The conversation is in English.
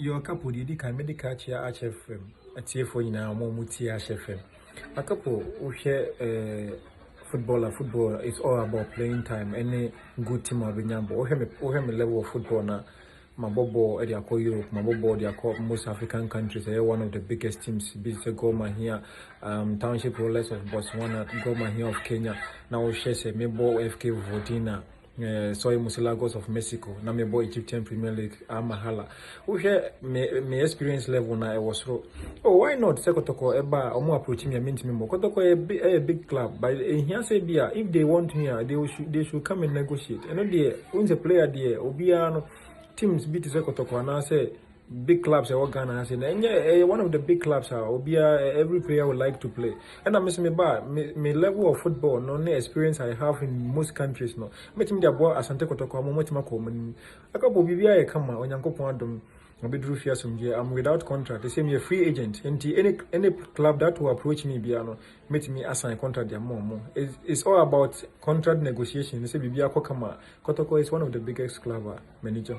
Your couple did can medical chair HFM at TF4 in our Momuti HFM. A couple who share football is all about playing time. Any good team of Vinyambo, or him a level of football now. Mabobo at the Europe, Mabobo, the most African countries, they are one of the biggest teams. Big Goma here, Township Rollers of Botswana, Goma here of Kenya. Now, Shese, Mebo, FK Vodina. Soy Musilagos of Mexico, na me boy Egyptian Premier League, Amahala. Who share me experience level na I was so. Oh, why not? Sekotoko eba omo approach me mean to me. Kotoko a big club, but here say bia if they want me, they should come and negotiate. And the when the player there, Obiano teams beat Sekotoko and I say big clubs are organized and one of the big clubs are Obia every player would like to play. And I miss me by me level of football, no experience I have in most countries no. Met me the boy Asante Kotoko, Momotima a couple BBI come on Yanko Pondum, I'm without contract. They say me a free agent. And any club that will approach me, Biano, meet me assign contract their mom. It's all about contract negotiation. They say Bibia Kokama. Kotoko is one of the biggest club manager.